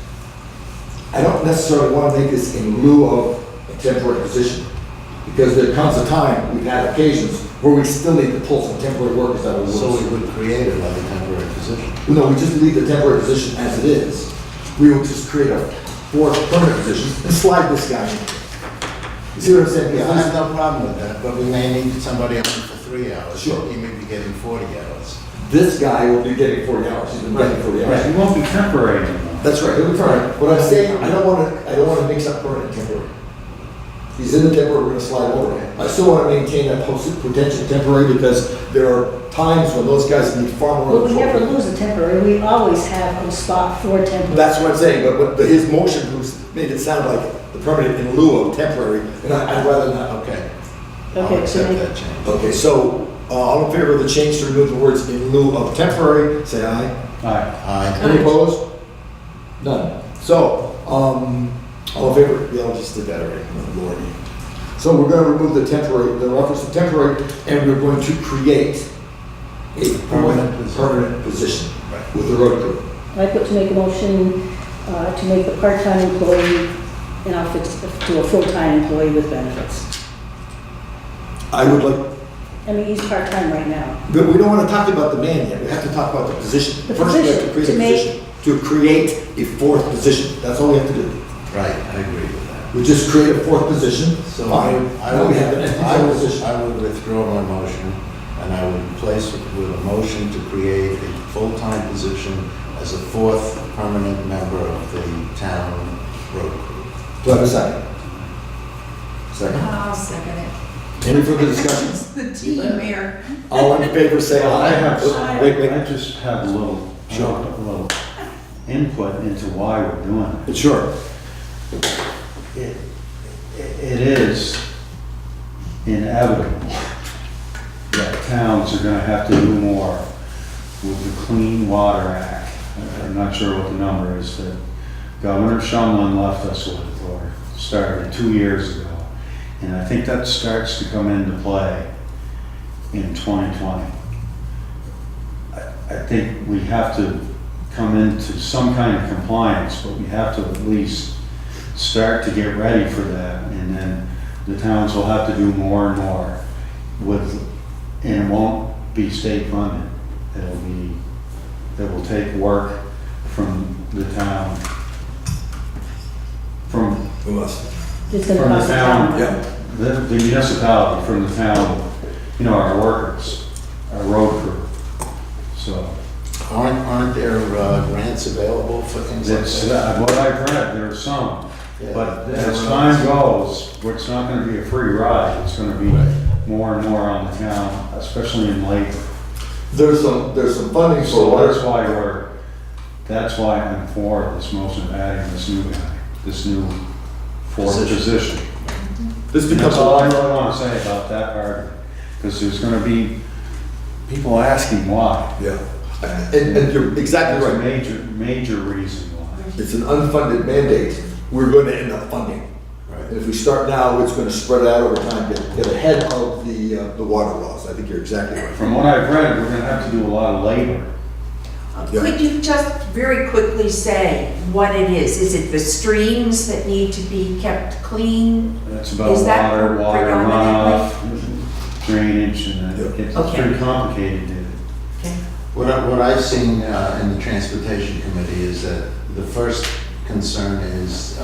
I don't necessarily want to make this in lieu of a temporary position, because there comes a time, we've had occasions, where we still need to pull some temporary workers out of the So woods. we would create another temporary position. No, we just leave the temporary position as it is. We will just create a fourth permanent position and slide this guy in. You see what I'm saying? Yeah, I have no problem with that, but we may need somebody on for 3 hours. Sure. He may be getting 40 hours. This guy will be getting 40 hours, he's been getting 40 hours. he won't be temporary anymore. That's right, he'll be permanent. What I'm saying, I don't want to mix up permanent and temporary. He's in the temporary, we're gonna slide over. I still want to maintain that potential temporary, because there are times when those guys need far more. But we never lose a temporary, we always have a spot for temporary. That's what I'm saying, but his motion made it sound like the permanent in lieu of temporary, and I'd rather not. Okay. I'll Okay, so accept make- that change. Okay, so, all in favor of the change to remove the words in lieu of temporary, say aye. Aye. Aye. Any opposed? None. So, all in favor? Yeah, I just did that already. Oh, Lordy. So we're gonna remove the temporary, the reference to temporary, and we're going to create a permanent position with the road crew. I put to make a motion to make the part-time employee, and I'll fix it to a full-time employee with benefits. I would like, I mean, he's part-time right now. but we don't wanna talk about the man yet, we have to talk about the position. The First, we have to position, create a to make- position, to create a fourth position, that's all we have to do. Right, I agree with that. We just create a fourth position, So fine. Now we have an empty position. I would withdraw my motion, and I would replace it with a motion to create a full-time position as a fourth permanent member of the town road crew. Do I have a second? Second. I'll second it. Any further discussion? It's the team, Mayor. All in favor, say Well, I aye. have, Wait. I just have a little, input into why we're doing it. Sure. It is inevitable that towns are gonna have to do more with the Clean Water Act. I'm not sure what the number is that Governor Shumlin left us with, or started 2 years ago. And I think that starts to come into play in 2020. I think we have to come into some kind of compliance, but we have to at least start to get ready for that, and then the towns will have to do more and more with, and it won't be state funded. It will take work from the town, from Who else? It's gonna From the cost the town. town. Yeah. the municipality, from the town, our workers, our road crew. So, Aren't there grants available for things like it's, that? what I've read, there are some, Yeah. but as time goes, it's not gonna be a free ride, it's gonna be more and more on the town, especially in labor. There's some funding for So water. that's why I'm for this motion of adding this new guy, this new fourth position. This And becomes that's a all I lot. really wanna say about that part, because there's gonna be people asking why. Yeah. And you're exactly That's a right. major reason why. It's an unfunded mandate. We're going to end up funding. Right. And if we start now, it's going to spread out over time, get ahead of the water laws. I think you're exactly right. From what I've read, we're gonna have to do a lot of labor. Yeah. Could you just very quickly say what it is? Is it the streams that need to be kept clean? That's about Is that water predominantly? runoff, drainage, and Yeah. it's Okay. pretty complicated, dude. Okay. What I've seen in the Transportation Committee is that the first concern is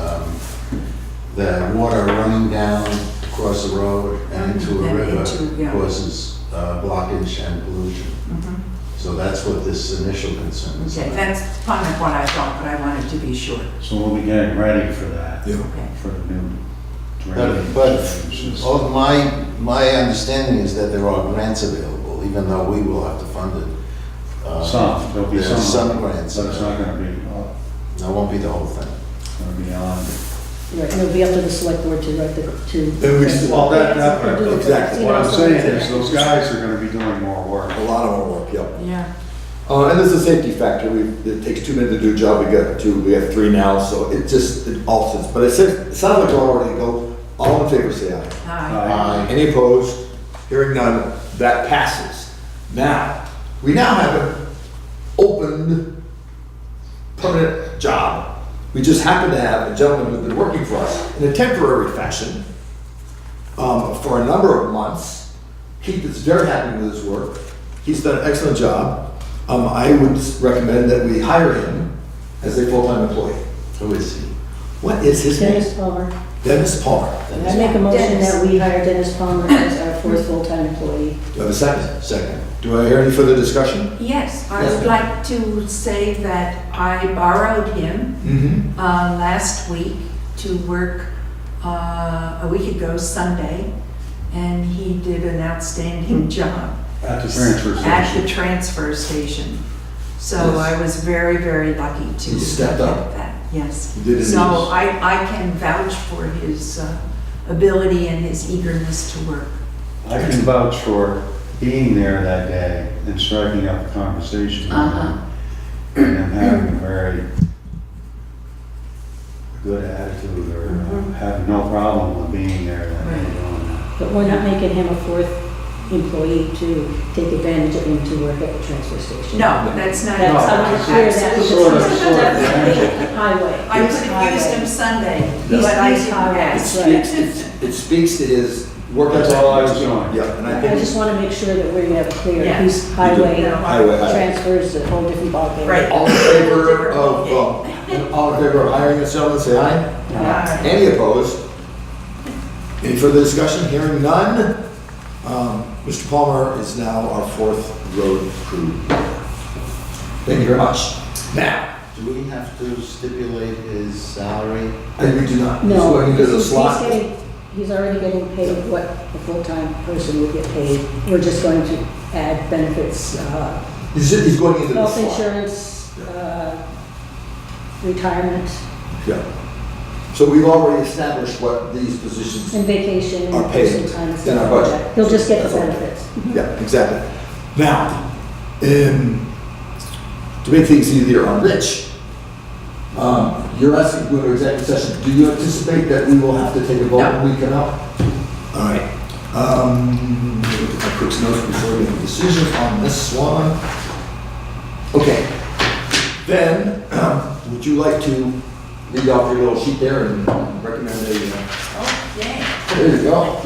the water running down across the road and into a And river into, yeah. causes blockage and pollution. Mhm. So that's what this initial concern is Okay, about. that's kind of what I thought, but I wanted to be sure. So we'll be getting ready for that, Yeah. Okay. for the new But drainage. my understanding is that there are grants available, even though we will have to fund it. There'll be There's some. some grants. But it's not gonna be, That won't be the whole thing. it's gonna be on. Right, and it'll be up to the select board to write Then we still- Well, that, Do the- exactly. you what know, I'm so saying it's- is, those guys are gonna be doing more work. A lot of our work, yep. Yeah. And there's a safety factor. It takes 2 minutes to do a job. We got 2, we have 3 now, so it all fits. But it sounds like we're all ready to go. All in favor, say aye. Hi. Any opposed? Hearing none, that passes. Now, we now have an open, permanent job. We just happen to have a gentleman who's been working for us in a temporary fashion for a number of months. Keith is very happy with his work. He's done an excellent job. I would recommend that we hire him as a full-time employee. Who is he? What is his name? Dennis Palmer. Dennis Palmer. I make a motion Dennis. that we hire Dennis Palmer as our fourth full-time employee. Do I have a second? Second. Do I hear any further discussion? Yes, I Yes, would ma'am. like to say that I borrowed him Mm-hmm. last week to work a week ago Sunday, and he did an outstanding job At the transfer at station. the transfer station. So Yes. I was very, very lucky to He stepped get up. that. Yes. He did So indeed. I can vouch for his ability and his eagerness to work. I can vouch for being there that day and striking up a conversation with him. And him having a very good attitude or having no problem with being there that day doing that. But we're not making him a fourth employee to take advantage of him to work at the transfer station. No, that's not. That's, I want to clear that because Sort of, he's sort of, definitely highway. I He's could have used highway. him Sunday, He's- but I he's didn't highway. ask. It speaks to his work. That's ethic. all I was doing. Yeah, and I I think. just want to make sure that we have clear, Yeah. he's highway, Highway. transfers, a whole different ballgame. Right. All in favor of hiring this gentleman, say aye. Aye. Any opposed? Any further discussion? Hearing none. Mr. Palmer is now our fourth road crew. Thank you very much. Now, Do we have to stipulate his salary? and we do not. He's No, going into the because slot. he's already getting paid what a full-time person would get paid. We're just going to add benefits, He's going into the health slot. insurance, retirement, Yeah. So we've already established what these positions. and vacation, Are and paid personal time and in stuff our like budget. that. He'll just get the That's all. benefits. Yeah, exactly. Now, to make things easier on Rich, you're asking to go into executive session. Do you anticipate that we will have to take a vote when we come out? All right. Let me look at my quick notes before we make a decision on this one. Okay. Then, would you like to read off your little sheet there and recommend a, Okay. there you go.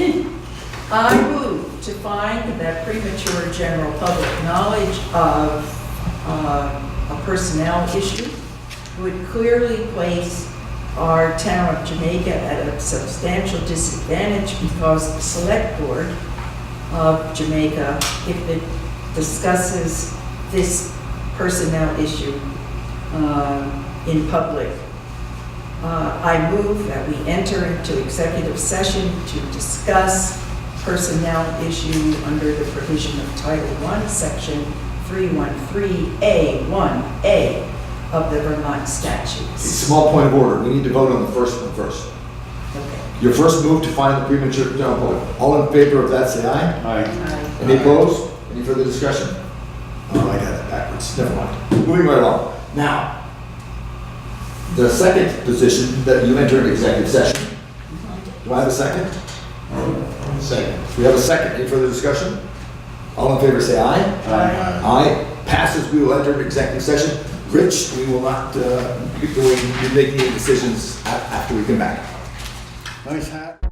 I move to find that premature general public knowledge of a personnel issue would clearly place our town of Jamaica at a substantial disadvantage because the Select Board of Jamaica, if it discusses this personnel issue in public, I move that we enter into executive session to discuss personnel issue under the provision of Title I, Section 313A1A of the Vermont statutes. Small point of order. We need to vote on the first one first. Okay. Your first move to find the premature general public. All in favor of that, say aye. Aye. Any opposed? Any further discussion? Oh, I got it backwards. Never mind. Moving right along. Now, the second position that you enter an executive session. Do I have a second? Second. We have a second. Any further discussion? All in favor, say aye. Aye. Aye. Passes. We will enter an executive session. Rich, we will not be making any decisions after we come back. Nice hat.